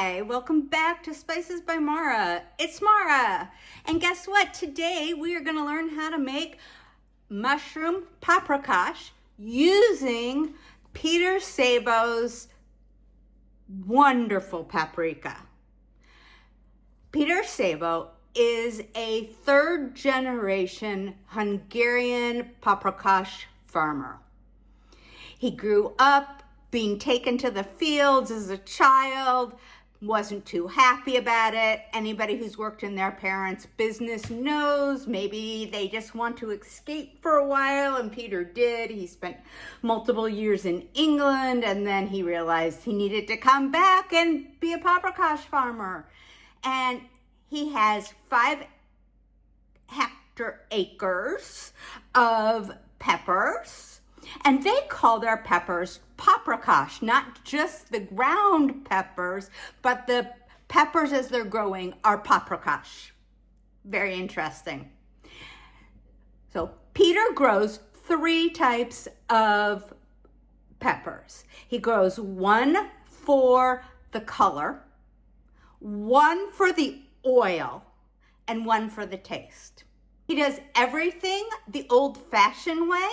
Hi, welcome back to Spices by Mara. It's Mara. And guess what? Today we are going to learn how to make mushroom paprikash using Peter Sabo's wonderful paprika. Peter Sabo is a third generation Hungarian paprikash farmer. He grew up being taken to the fields as a child, wasn't too happy about it. Anybody who's worked in their parents' business knows maybe they just want to escape for a while, and Peter did. He spent multiple years in England, and then he realized he needed to come back and be a paprikash farmer. And he has 5-hectare acres of peppers. And they call their peppers paprikash, not just the ground peppers, but the peppers as they're growing are paprikash. Very interesting. So Peter grows 3 types of peppers. He grows one for the color, one for the oil, and one for the taste. He does everything the old-fashioned way.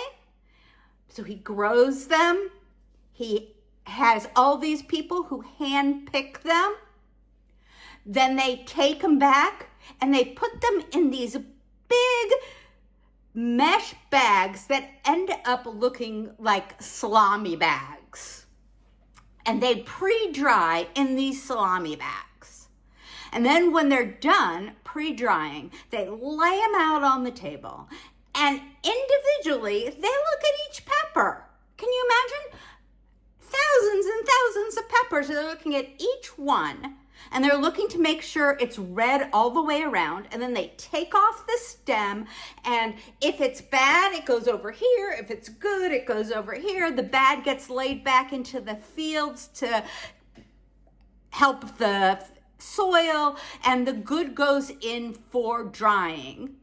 So he grows them. He has all these people who hand pick them. Then they take them back and they put them in these big mesh bags that end up looking like salami bags. And they pre-dry in these salami bags. And then when they're done pre-drying, they lay them out on the table. And individually, they look at each pepper. Can you imagine? Thousands and thousands of peppers. They're looking at each one, and they're looking to make sure it's red all the way around. And then they take off the stem, and if it's bad, it goes over here. If it's good, it goes over here. The bad gets laid back into the fields to help the soil, and the good goes in for drying.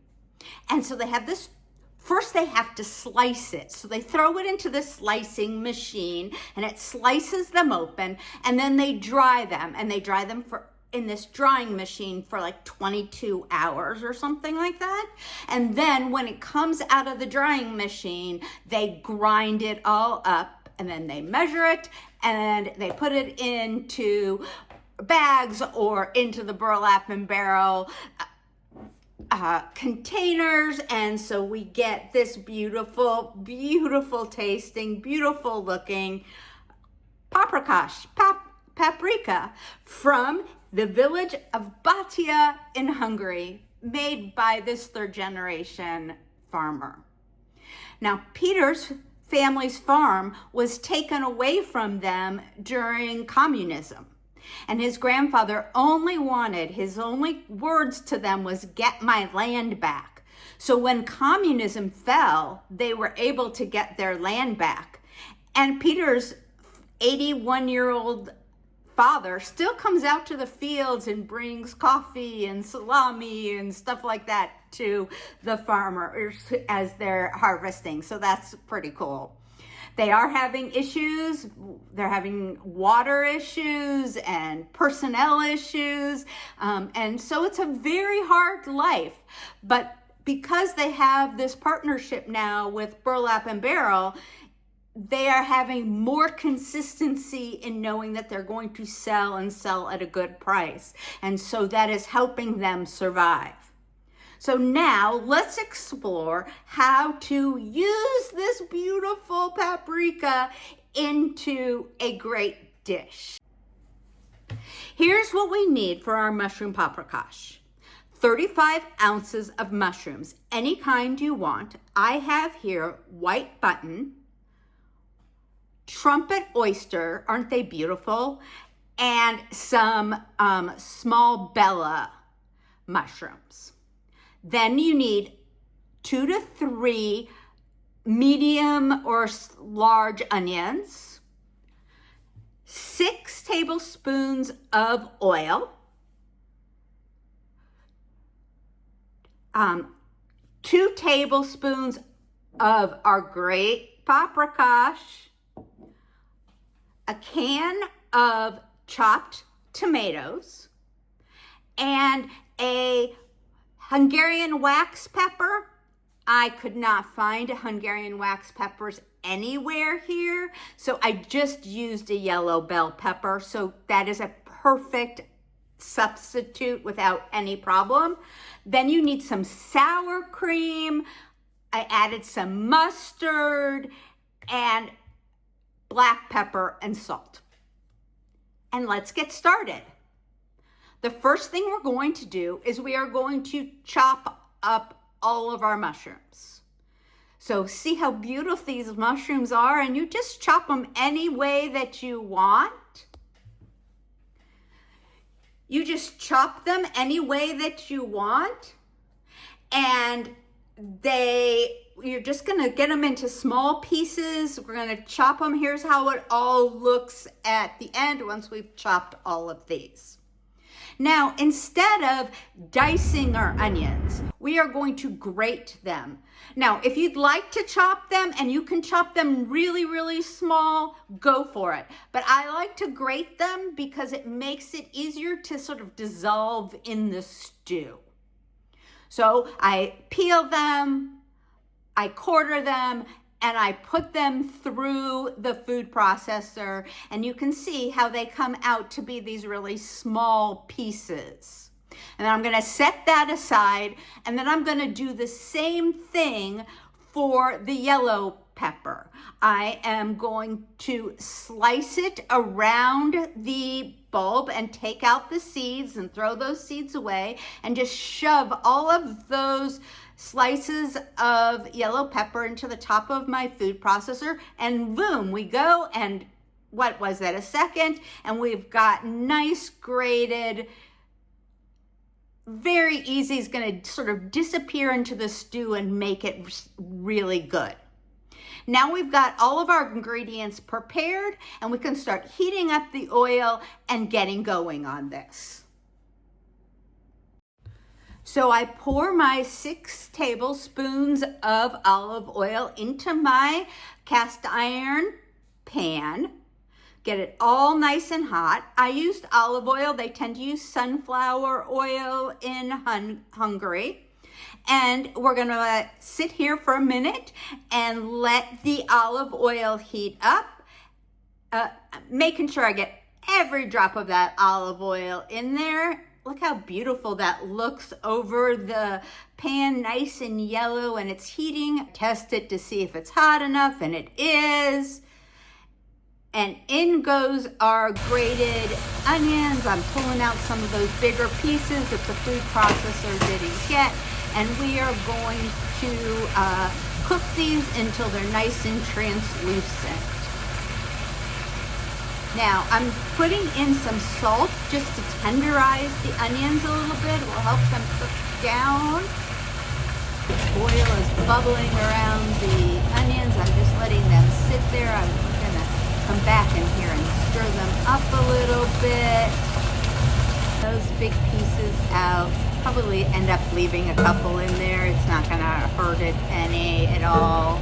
And so they have this. First, they have to slice it. So they throw it into the slicing machine and it slices them open, and then they dry them, and they dry them in this drying machine for like 22 hours or something like that. And then when it comes out of the drying machine, they grind it all up, and then they measure it and they put it into bags or into the burlap and barrel containers, and so we get this beautiful, beautiful tasting, beautiful looking paprikash, paprika from the village of Batia in Hungary, made by this third generation farmer. Now, Peter's family's farm was taken away from them during communism. And his grandfather his only words to them was, "Get my land back." So when communism fell, they were able to get their land back. And Peter's 81-year-old father still comes out to the fields and brings coffee and salami and stuff like that to the farmers as they're harvesting. So that's pretty cool. They are having issues. They're having water issues and personnel issues. And so it's a very hard life. But because they have this partnership now with Burlap and Barrel, they are having more consistency in knowing that they're going to sell at a good price. And so that is helping them survive. So now let's explore how to use this beautiful paprika into a great dish. Here's what we need for our mushroom paprikash. 35 ounces of mushrooms, any kind you want. I have here white button, trumpet oyster, aren't they beautiful? And some small bella mushrooms. Then you need 2 to 3 medium or large onions, 6 tablespoons of oil, 2 tablespoons of our great paprikash, a can of chopped tomatoes and a Hungarian wax pepper. I could not find Hungarian wax peppers anywhere here, so I just used a yellow bell pepper. So that is a perfect substitute without any problem. Then you need some sour cream. I added some mustard and black pepper and salt. And let's get started. The first thing we're going to do is we are going to chop up all of our mushrooms. So see how beautiful these mushrooms are, and you just chop them any way that you want. You just chop them any way that you want, and you're just gonna get them into small pieces. We're gonna chop them. Here's how it all looks at the end once we've chopped all of these. Now, instead of dicing our onions, we are going to grate them. Now, if you'd like to chop them and you can chop them really, really small, go for it. But I like to grate them because it makes it easier to sort of dissolve in the stew. So I peel them, I quarter them, and I put them through the food processor, and you can see how they come out to be these really small pieces. And then I'm gonna set that aside, and then I'm gonna do the same thing for the yellow pepper. I am going to slice it around the bulb and take out the seeds and throw those seeds away and just shove all of those slices of yellow pepper into the top of my food processor, and boom, we go. And what was that, a second? And we've got nice grated, very easy. It's going to sort of disappear into the stew and make it really good. Now we've got all of our ingredients prepared, and we can start heating up the oil and getting going on this. So I pour my 6 tablespoons of olive oil into my cast iron pan. Get it all nice and hot. I used olive oil. They tend to use sunflower oil in Hungary. And we're gonna sit here for a minute and let the olive oil heat up, making sure I get every drop of that olive oil in there. Look how beautiful that looks over the pan, nice and yellow, and it's heating. Test it to see if it's hot enough, and it is. And in goes our grated onions. I'm pulling out some of those bigger pieces that the food processor didn't get. And we are going to cook these until they're nice and translucent. Now, I'm putting in some salt just to tenderize the onions a little bit. It will help them cook down. Oil is bubbling around the onions. I'm just letting them sit there. I'm gonna come back in here and stir them up a little bit. Those big pieces out. Probably end up leaving a couple in there. It's not gonna hurt it any at all.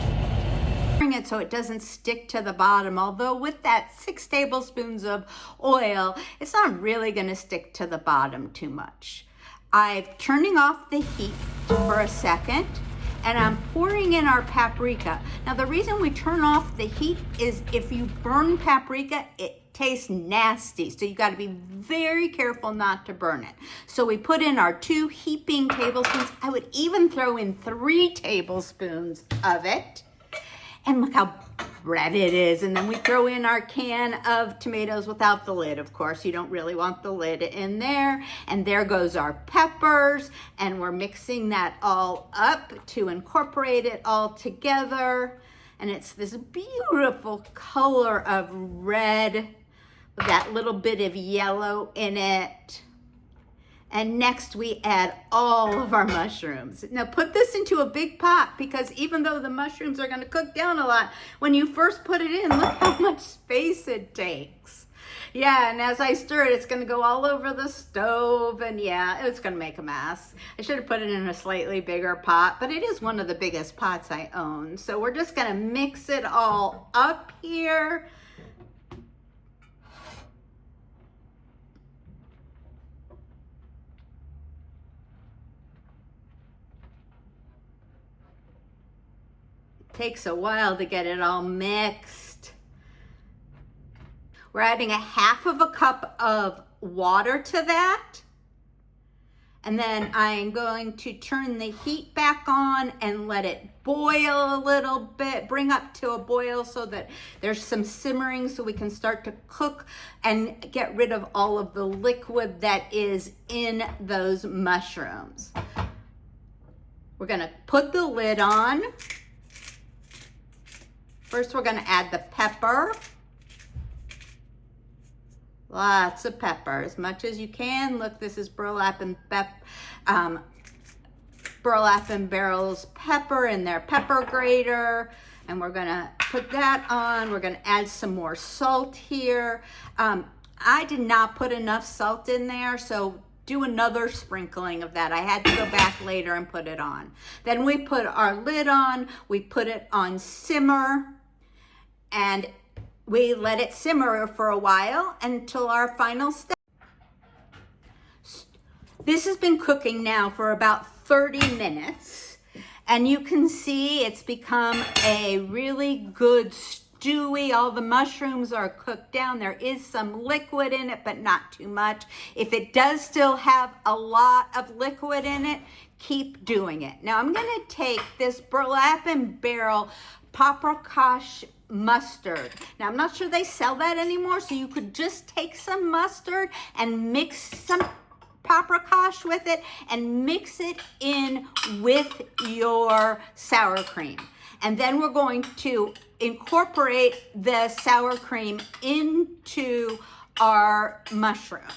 It so it doesn't stick to the bottom, although with that 6 tablespoons of oil, it's not really going to stick to the bottom too much. I'm turning off the heat for a second, and I'm pouring in our paprika. Now, the reason we turn off the heat is if you burn paprika, it tastes nasty, so you got to be very careful not to burn it. So we put in our 2 heaping tablespoons. I would even throw in 3 tablespoons of it. And look how red it is. And then we throw in our can of tomatoes without the lid. Of course, you don't really want the lid in there. And there goes our peppers. And we're mixing that all up to incorporate it all together. And it's this beautiful color of red with that little bit of yellow in it. And next we add all of our mushrooms. Now put this into a big pot, because even though the mushrooms are gonna cook down a lot, when you first put it in, look how much space it takes. Yeah, and as I stir it, it's gonna go all over the stove, and yeah, it's gonna make a mess. I should have put it in a slightly bigger pot, but it is one of the biggest pots I own. So we're just gonna mix it all up here. Takes a while to get it all mixed. We're adding a half of a cup of water to that. And then I'm going to turn the heat back on and let it boil a little bit, bring up to a boil so that there's some simmering so we can start to cook and get rid of all of the liquid that is in those mushrooms. We're gonna put the lid on. First, we're gonna add the pepper. Lots of pepper, as much as you can. Look, this is burlap and barrel's pepper in their pepper grater. And we're gonna put that on. We're gonna add some more salt here. I did not put enough salt in there, so do another sprinkling of that. I had to go back later and put it on. Then we put our lid on, we put it on simmer, and we let it simmer for a while until our final step. This has been cooking now for about 30 minutes, and you can see it's become a really good stewy. All the mushrooms are cooked down. There is some liquid in it, but not too much. If it does still have a lot of liquid in it, keep doing it. Now I'm gonna take this burlap and barrel Paprikash mustard. Now I'm not sure they sell that anymore, so you could just take some mustard and mix some Paprikash with it and mix it in with your sour cream. And then we're going to incorporate the sour cream into our mushrooms.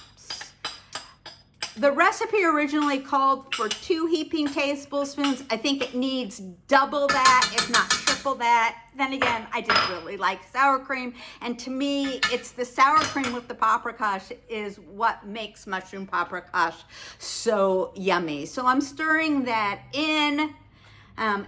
The recipe originally called for 2 heaping tablespoons. I think it needs double that, if not triple that. Then again, I just really like sour cream. And to me, it's the sour cream with the Paprikash is what makes mushroom Paprikash so yummy. So I'm stirring that in.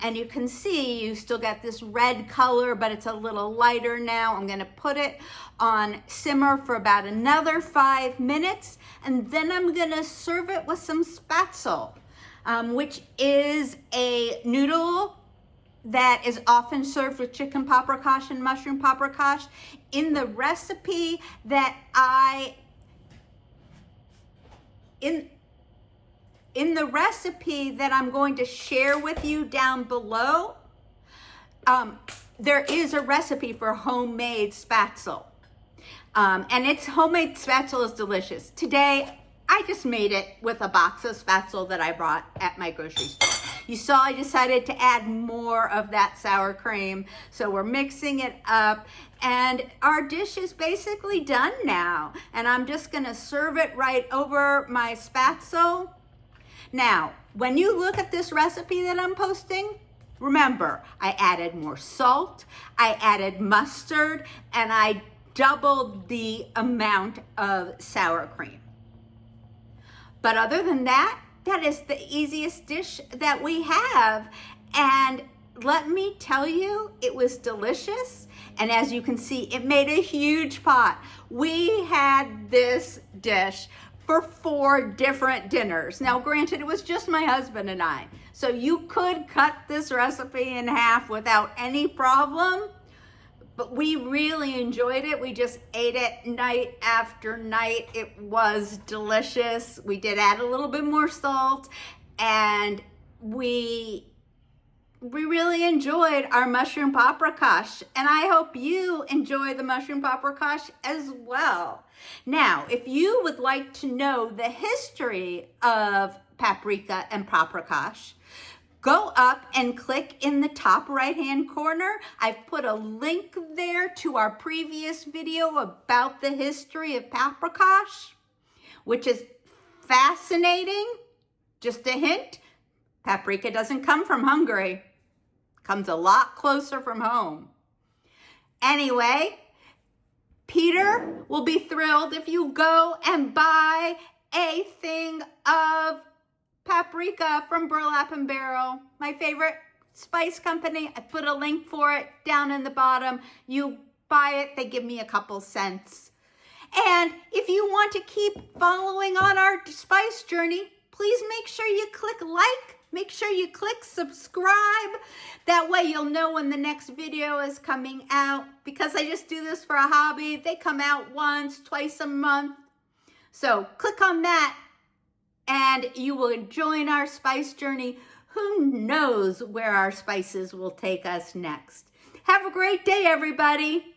And you can see you still got this red color, but it's a little lighter now. I'm gonna put it on simmer for about another 5 minutes, and then I'm gonna serve it with some spätzle, which is a noodle that is often served with chicken Paprikash and mushroom Paprikash. In the recipe that in the recipe that I'm going to share with you down below, there is a recipe for homemade spätzle. And it's homemade spätzle is delicious. Today, I just made it with a box of spätzle that I bought at my grocery store. You saw I decided to add more of that sour cream. So we're mixing it up, and our dish is basically done now. And I'm just gonna serve it right over my spätzle. Now, when you look at this recipe that I'm posting, remember, I added more salt, I added mustard, and I doubled the amount of sour cream. But other than that, that is the easiest dish that we have. And let me tell you, it was delicious. And as you can see, it made a huge pot. We had this dish for 4 different dinners. Now, granted, it was just my husband and I, so you could cut this recipe in half without any problem, but we really enjoyed it. We just ate it night after night. It was delicious. We did add a little bit more salt, and we really enjoyed our mushroom Paprikash, and I hope you enjoy the mushroom Paprikash as well. Now, if you would like to know the history of paprika and Paprikash, go up and click in the top right-hand corner. I've put a link there to our previous video about the history of Paprikash, which is fascinating. Just a hint, paprika doesn't come from Hungary. Comes a lot closer from home. Anyway, Peter will be thrilled if you go and buy a thing of paprika from Burlap and Barrel, my favorite spice company. I put a link for it down in the bottom. You buy it, they give me a couple cents. And if you want to keep following on our spice journey, please make sure you click like Make sure you click subscribe. That way you'll know when the next video is coming out. Because I just do this for a hobby, they come out once, twice a month. So click on that and you will join our spice journey. Who knows where our spices will take us next? Have a great day, everybody.